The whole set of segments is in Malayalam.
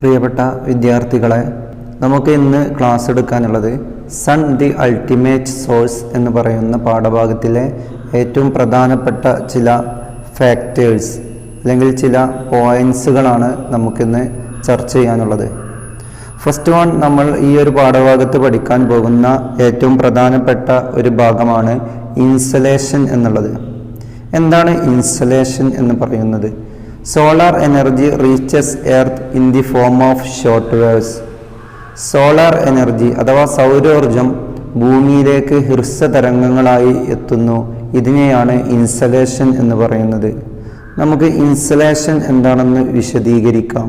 പ്രിയപ്പെട്ട വിദ്യാർത്ഥികളെ, നമുക്ക് ഇന്ന് ക്ലാസ് എടുക്കാനുള്ളത് സൺ ദി അൾട്ടിമേറ്റ് സോഴ്സ് എന്ന് പറയുന്ന പാഠഭാഗത്തിലെ ഏറ്റവും പ്രധാനപ്പെട്ട ചില ഫാക്ടേഴ്സ് അല്ലെങ്കിൽ ചില പോയിൻറ്സുകളാണ് നമുക്കിന്ന് ചർച്ച ചെയ്യാനുള്ളത്. ഫസ്റ്റ് വൺ, നമ്മൾ ഈ ഒരു പാഠഭാഗത്ത് പഠിക്കാൻ പോകുന്ന ഏറ്റവും പ്രധാനപ്പെട്ട ഒരു ഭാഗമാണ് ഇൻസലേഷൻ എന്നുള്ളത്. എന്താണ് ഇൻസലേഷൻ എന്ന് പറയുന്നത്? Solar energy reaches earth in the form of short waves. Solar energy അഥവാ സൗരോർജം ഭൂമിയിലേക്ക് ഹ്രസ്വതരംഗങ്ങളായി എത്തുന്നു. ഇതിനെയാണ് ഇൻസലേഷൻ എന്ന് പറയുന്നത്. നമുക്ക് ഇൻസലേഷൻ എന്താണെന്ന് വിശദീകരിക്കാം.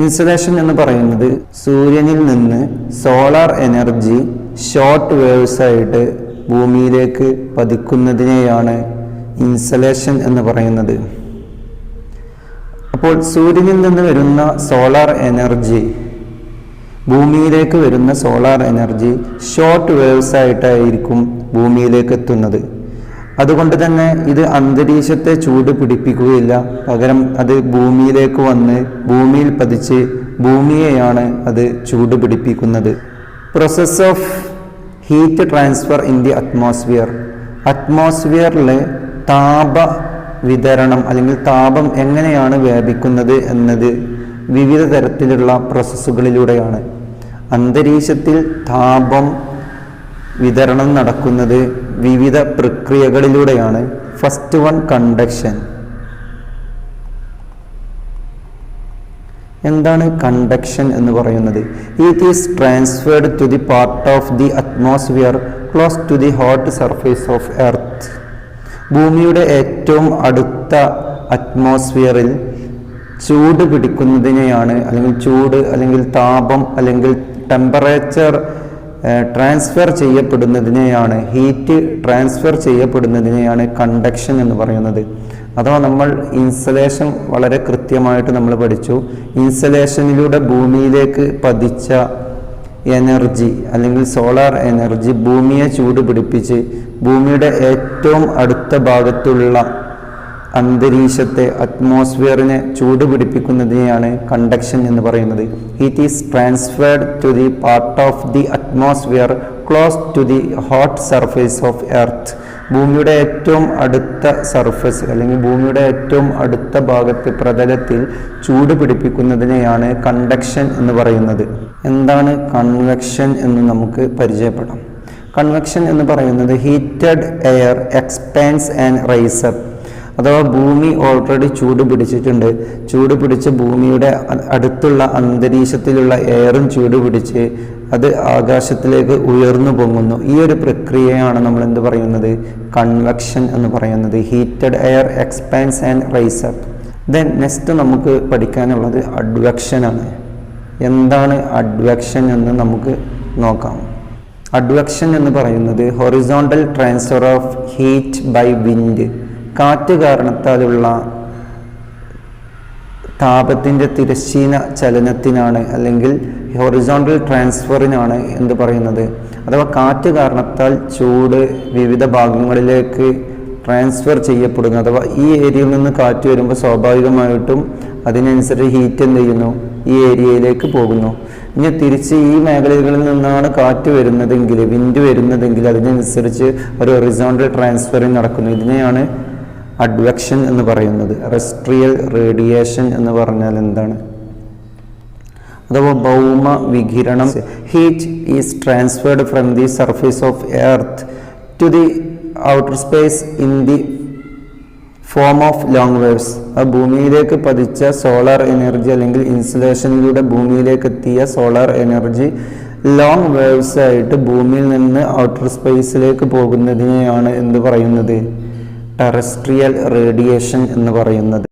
ഇൻസലേഷൻ എന്ന് പറയുന്നത് സൂര്യനിൽ നിന്ന് സോളാർ എനർജി ഷോർട്ട് വേവ്സ് ആയിട്ട് ഭൂമിയിലേക്ക് പതിക്കുന്നതിനെയാണ് ഇൻസലേഷൻ എന്ന് പറയുന്നത്. അപ്പോൾ സൂര്യനിൽ നിന്ന് വരുന്ന സോളാർ എനർജി, ഭൂമിയിലേക്ക് വരുന്ന സോളാർ എനർജി ഷോർട്ട് വേവ്സ് ആയിട്ടായിരിക്കും ഭൂമിയിലേക്ക് എത്തുന്നത്. അതുകൊണ്ട് തന്നെ ഇത് അന്തരീക്ഷത്തെ ചൂട് പിടിപ്പിക്കുകയില്ല, പകരം അത് ഭൂമിയിലേക്ക് വന്ന് ഭൂമിയിൽ പതിച്ച് ഭൂമിയെയാണ് അത് ചൂട് പിടിപ്പിക്കുന്നത്. Process of heat transfer in the atmosphere. അറ്റ്മോസ്ഫിയറിലെ താപ വിതരണം അല്ലെങ്കിൽ താപം എങ്ങനെയാണ് വ്യാപിക്കുന്നത് എന്നത് വിവിധ തരത്തിലുള്ള പ്രോസസ്സുകളിലൂടെയാണ്. അന്തരീക്ഷത്തിൽ താപം വിതരണം നടക്കുന്നത് വിവിധ പ്രക്രിയകളിലൂടെയാണ്. First one, conduction. എന്താണ് കണ്ടക്ഷൻ എന്ന് പറയുന്നത്? It is transferred to the part of the atmosphere close to the hot surface of earth. ഭൂമിയുടെ ഏറ്റവും അടുത്ത അറ്റ്മോസ്ഫിയറിൽ ചൂട് പിടിക്കുന്നതിനെയാണ് അല്ലെങ്കിൽ താപം അല്ലെങ്കിൽ ടെമ്പറേച്ചർ ട്രാൻസ്ഫർ ചെയ്യപ്പെടുന്നതിനെയാണ്, ഹീറ്റ് ട്രാൻസ്ഫർ ചെയ്യപ്പെടുന്നതിനെയാണ് കണ്ടക്ഷൻ എന്ന് പറയുന്നത്. അഥവാ നമ്മൾ ഇൻസലേഷൻ വളരെ കൃത്യമായിട്ട് നമ്മൾ പഠിച്ചു. ഇൻസലേഷനിലൂടെ ഭൂമിയിലേക്ക് പതിച്ച എനർജി അല്ലെങ്കിൽ സോളാർ എനർജി ഭൂമിയെ ചൂട് പിടിപ്പിച്ച് ഭൂമിയുടെ ഏറ്റവും അടുത്ത ഭാഗത്തുള്ള അന്തരീക്ഷത്തെ, അറ്റ്മോസ്ഫിയറിനെ ചൂട് പിടിപ്പിക്കുന്നതിനെയാണ് കണ്ടക്ഷൻ എന്ന് പറയുന്നത്. It is transferred to the part of the atmosphere close to the hot surface of earth. ഭൂമിയുടെ ഏറ്റവും അടുത്ത സർഫസ് അല്ലെങ്കിൽ ഭൂമിയുടെ ഏറ്റവും അടുത്ത ഭാഗത്ത്, പ്രതലത്തിൽ ചൂട് പിടിപ്പിക്കുന്നതിനെയാണ് കണ്ടക്ഷൻ എന്ന് പറയുന്നത്. എന്താണ് കൺവെക്ഷൻ എന്ന് നമുക്ക് പരിചയപ്പെടാം. കൺവെക്ഷൻ എന്ന് പറയുന്നത് heated air expanse and rise up. അഥവാ ഭൂമി ഓൾറെഡി ചൂട് പിടിച്ചിട്ടുണ്ട്, ചൂട് പിടിച്ച് ഭൂമിയുടെ അടുത്തുള്ള അന്തരീക്ഷത്തിലുള്ള എയറും ചൂട് പിടിച്ച് അത് ആകാശത്തിലേക്ക് ഉയർന്നു പൊങ്ങുന്നു. ഈ ഒരു പ്രക്രിയയാണ് നമ്മൾ എന്ത് പറയുന്നത്? കൺവെക്ഷൻ എന്ന് പറയുന്നത്. Heated air expanse and rise up. Then next നമുക്ക് പഠിക്കാനുള്ളത് അഡ്വെക്ഷൻ ആണ്. എന്താണ് അഡ്വെക്ഷൻ എന്ന് നമുക്ക് നോക്കാം. അഡ്വെക്ഷൻ എന്ന് പറയുന്നത് horizontal transfer of heat by wind. കാറ്റ് കാരണത്താലുള്ള താപത്തിൻ്റെ തിരശ്ചീന ചലനത്തിനാണ് അല്ലെങ്കിൽ ഹൊറിസോണ്ടൽ ട്രാൻസ്ഫറിനാണ് എന്ത് പറയുന്നത്? അഥവാ കാറ്റ് കാരണത്താൽ ചൂട് വിവിധ ഭാഗങ്ങളിലേക്ക് ട്രാൻസ്ഫർ ചെയ്യപ്പെടുന്നു. അഥവാ ഈ ഏരിയയിൽ നിന്ന് കാറ്റ് വരുമ്പോൾ സ്വാഭാവികമായിട്ടും അതിനനുസരിച്ച് ഹീറ്റ് എന്ത് ചെയ്യുന്നു? ഈ ഏരിയയിലേക്ക് പോകുന്നു. ഇനി തിരിച്ച് ഈ മേഖലകളിൽ നിന്നാണ് കാറ്റ് വരുന്നതെങ്കിൽ, വിൻഡ് വരുന്നതെങ്കിൽ അതിനനുസരിച്ച് ഒരു ഹൊറിസോണ്ടൽ ട്രാൻസ്ഫറിങ് നടക്കുന്നു. ഇതിനെയാണ് അഡ്വെക്ഷൻ എന്ന് പറയുന്നത്. ടെറസ്ട്രിയൽ റേഡിയേഷൻ എന്ന് പറഞ്ഞാൽ എന്താണ്? അഥവാ ഭൗമ വികിരണം. Heat is transferred from the surface of earth to the outer space in the form of long waves. ഭൂമിയിലേക്ക് പതിച്ച സോളാർ എനർജി അല്ലെങ്കിൽ ഇൻസുലേഷനിലൂടെ ഭൂമിയിലേക്ക് എത്തിയ സോളാർ എനർജി ലോങ് വേവ്സ് ആയിട്ട് ഭൂമിയിൽ നിന്ന് ഔട്ടർ സ്പേസിലേക്ക് പോകുന്നതിനെയാണ് എന്ത് പറയുന്നത്? ടെറസ്ട്രിയൽ റേഡിയേഷൻ എന്ന് പറയുന്നത്.